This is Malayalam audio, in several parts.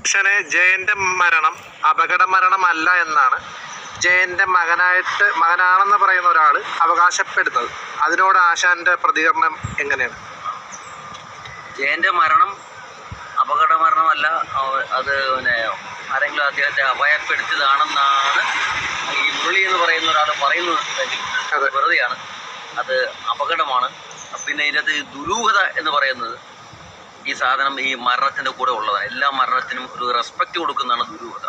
പക്ഷേ ജയന്റെ മരണം അപകട മരണമല്ല എന്നാണ് ജയന്റെ മകനാണെന്ന് പറയുന്ന ഒരാൾ അവകാശപ്പെടുന്നത്. അതിനോട് ആശാന്റെ പ്രതികരണം എങ്ങനെയാണ്? ജയന്റെ മരണം അപകട മരണമല്ല, അത് ആരെങ്കിലും അദ്ദേഹത്തെ അപായപ്പെടുത്തിയതാണെന്നാണ് ഈ മുരളി എന്ന് പറയുന്ന ഒരാൾ പറയുന്നത്. വെറുതെയാണ്, അത് അപകടമാണ്. പിന്നെ ഇതിനകത്ത് ദുരൂഹത എന്ന് പറയുന്നത് ഈ സാധനം ഈ മരണത്തിൻ്റെ കൂടെ ഉള്ളതാണ്. എല്ലാ മരണത്തിനും ഒരു റെസ്പെക്റ്റ് കൊടുക്കുന്നതാണ് ദുരൂഹത.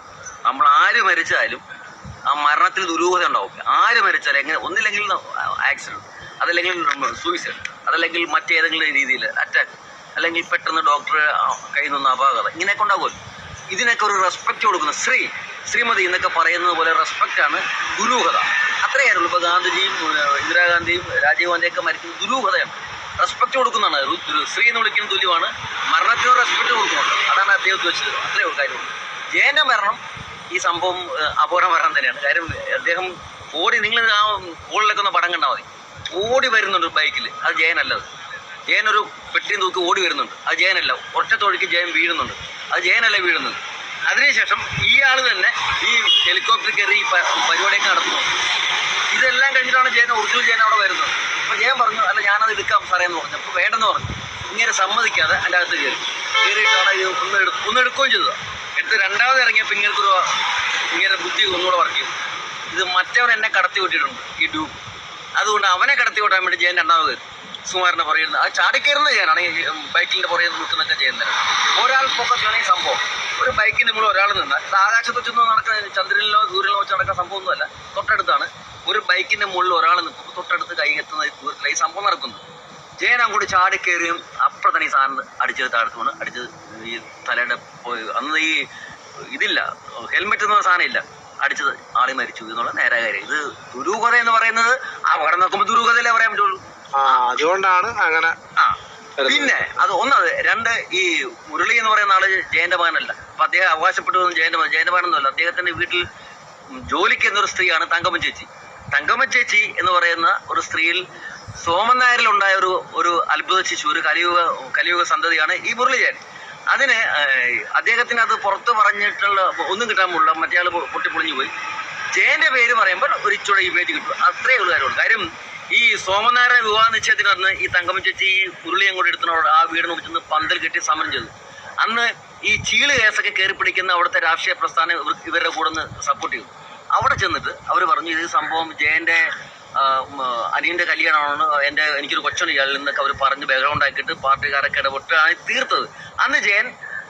നമ്മൾ ആര് മരിച്ചാലും ആ മരണത്തിൽ ദുരൂഹത ഉണ്ടാവും. ആര് മരിച്ചാലും എങ്ങനെ, ഒന്നില്ലെങ്കിൽ ആക്സിഡൻറ്റ്, അതല്ലെങ്കിൽ സൂയിസൈഡ്, അതല്ലെങ്കിൽ മറ്റേതെങ്കിലും രീതിയിൽ അറ്റാക്ക്, അല്ലെങ്കിൽ പെട്ടെന്ന് ഡോക്ടറെ കയ്യിൽ നിന്ന് അപാകത, ഇങ്ങനെയൊക്കെ ഉണ്ടാകുമല്ലോ. ഇതിനൊക്കെ ഒരു റെസ്പെക്റ്റ് കൊടുക്കുന്ന ശ്രീമതി എന്നൊക്കെ പറയുന്നത് പോലെ റെസ്പെക്റ്റാണ് ദുരൂഹത. അത്രയായിരുന്നു. ഇപ്പോൾ ഗാന്ധിജിയും ഇന്ദിരാഗാന്ധിയും രാജീവ് ഗാന്ധിയൊക്കെ മരിക്കുന്നത് ദുരൂഹതയാണ്. റെസ്പെക്റ്റ് കൊടുക്കുന്നതാണ്. ശ്രീ എന്ന് വിളിക്കുന്ന തുല്യമാണ്. മരണത്തിന് റെസ്പെക്റ്റ് കൊടുക്കുന്നുണ്ട്. അതാണ് അദ്ദേഹത്തെ വെച്ചത്. അത്രയും കാര്യമുള്ളൂ. ജയന്റെ മരണം ഈ സംഭവം അപകട മരണം തന്നെയാണ്. കാര്യം അദ്ദേഹം നിങ്ങൾ ആ മുകളിലൊക്കെ ഒന്ന് പടം കണ്ടാൽ മതി. ഓടി വരുന്നുണ്ട് ബൈക്കിൽ, അത് ജയനല്ലത്. ജയനൊരു പെട്ടിയും തൂക്കി ഓടി വരുന്നുണ്ട്, അത് ജയനല്ല. ഒറ്റ തൊഴിക്ക് ജയൻ വീഴുന്നുണ്ട്, അത് ജയനല്ല വീഴുന്നത്. അതിനുശേഷം ഈ ആൾ തന്നെ ഈ ഹെലികോപ്റ്റർ കയറി ഈ പരിപാടിയൊക്കെ നടത്തുന്നു. ഇതെല്ലാം കഴിഞ്ഞിട്ടാണ് ജയൻ, ഒറിജിനൽ ജയൻ അവിടെ വരുന്നത്. അപ്പോൾ ജയൻ പറഞ്ഞു, അല്ല ഞാനത് എടുക്കാം സാറേ എന്ന് പറഞ്ഞു. അപ്പോൾ വേണ്ടെന്ന് പറഞ്ഞു. ഇങ്ങനെ സമ്മതിക്കാതെ എൻ്റെ അകത്ത് കയറിയിട്ട് അവിടെ ഒന്ന് എടുക്കുകയും ചെയ്തത്. എടുത്ത് രണ്ടാമത് ഇറങ്ങിയപ്പോൾ ഇങ്ങനെ ബുദ്ധി ഒന്നുകൂടെ വർക്ക് ചെയ്തു. ഇത് മറ്റവൻ എന്നെ കടത്തി വിട്ടിട്ടുണ്ട് ഈ ഡ്യൂബ്, അതുകൊണ്ട് അവനെ കടത്തി വിട്ടാൻ വേണ്ടി ജയൻ രണ്ടാമത് സുമാരനെ പറയുന്നത്. ആ ചാടിക്കയറുന്ന ജയനാണ് ഈ ബൈക്കിൻ്റെ പുറകെ നിൽക്കുന്നൊക്കെ ചെയ്യുന്നത്. ഒരാൾ ഫോക്കസിലാണ് ഈ സംഭവം. ഒരു ബൈക്കിൻ്റെ മുകളിൽ ഒരാൾ നിന്നാൽ ഇത് ആകാശത്ത് വെച്ചൊന്നും നടക്കുന്ന, ചന്ദ്രനിലോ സൂര്യനിലോ വെച്ച് നടക്കുന്ന സംഭവമൊന്നുമല്ല. തൊട്ടടുത്താണ്. ഒരു ബൈക്കിൻ്റെ മുകളിൽ ഒരാൾ നിൽക്കുമ്പോൾ തൊട്ടടുത്ത് കൈ എത്തുന്ന ദൂരത്തിലാണ് ഈ സംഭവം നടക്കുന്നത്. ജയൻ അങ്ങോട്ട് ചാടിക്കയറിയും അപ്പോൾ തന്നെ ഈ സാധനം അടിച്ചത് താഴ്ത്തുകൊണ്ട് അടിച്ചത് ഈ തലയുടെ അന്ന് ഈ ഇതില്ല, ഹെൽമെറ്റ് എന്ന സാധനം ഇല്ല, അടിച്ചത് ആളി മരിച്ചു എന്നുള്ള നേരെ കാര്യം. ഇത് ദുരൂഹത എന്ന് പറയുന്നത് അവിടെ നോക്കുമ്പോൾ ദുരൂഹതയിലേ പറയാൻ പറ്റുള്ളൂ. അതുകൊണ്ടാണ് അങ്ങനെ. പിന്നെ അത് ഒന്നത്. രണ്ട്, ഈ മുരളി എന്ന് പറയുന്ന ആള് ജയന്റെ മകനല്ല. അപ്പൊ അദ്ദേഹം അവകാശപ്പെട്ടു ജയന്റെ മകനൊന്നുമല്ല. അദ്ദേഹത്തിന്റെ വീട്ടിൽ ജോലിക്ക് എന്നൊരു സ്ത്രീയാണ് തങ്കമ്മ ചേച്ചി. തങ്കമ്മ ചേച്ചി എന്ന് പറയുന്ന ഒരു സ്ത്രീയിൽ സോമൻ നായരിലുണ്ടായ ഒരു അത്ഭുത ശിശു, ഒരു കലിയുഗ സന്തതിയാണ് ഈ മുരളി ജയൻ. അതിന് അദ്ദേഹത്തിന് അത് പുറത്ത് പറഞ്ഞിട്ടുള്ള ഒന്നും കിട്ടാൻ പോലുള്ള മറ്റേ ആൾ പൊട്ടിപ്പൊളിഞ്ഞു പോയി. ജയന്റെ പേര് പറയുമ്പോൾ ഒരു ഇച്ചോടെ ഇമേജ് കിട്ടും. അത്രയേ ഉള്ള കാര്യമുള്ളൂ. കാര്യം ഈ സോമനാരായണ വിവാഹ നിശ്ചയത്തിന് അന്ന് ഈ തങ്കമ്മ ചേച്ചി ഈ ഉരുളി അങ്ങോട്ട് എടുത്തിനോട് ആ വീടിന് മുറിച്ചെന്ന് പന്തൽ കെട്ടി സമരം ചെയ്തു. അന്ന് ഈ ചീള് കേസൊക്കെ കയറി പിടിക്കുന്ന അവിടുത്തെ രാഷ്ട്രീയ പ്രസ്ഥാനം ഇവരുടെ കൂടെ ഒന്ന് സപ്പോർട്ട് ചെയ്തു. അവിടെ ചെന്നിട്ട് അവർ പറഞ്ഞു, ഇത് സംഭവം ജയന്റെ അനിയന്റെ കല്യാണമാണ്, എനിക്കൊരു കൊച്ചുണ്ട് ഇയാളിൽ നിന്നൊക്കെ അവർ പറഞ്ഞ് ബാക്ക്ഗ്രൗണ്ട് ആക്കിയിട്ട് പാർട്ടിക്കാരൊക്കെ ഇടപെട്ടാണ് തീർത്തത്. അന്ന് ജയൻ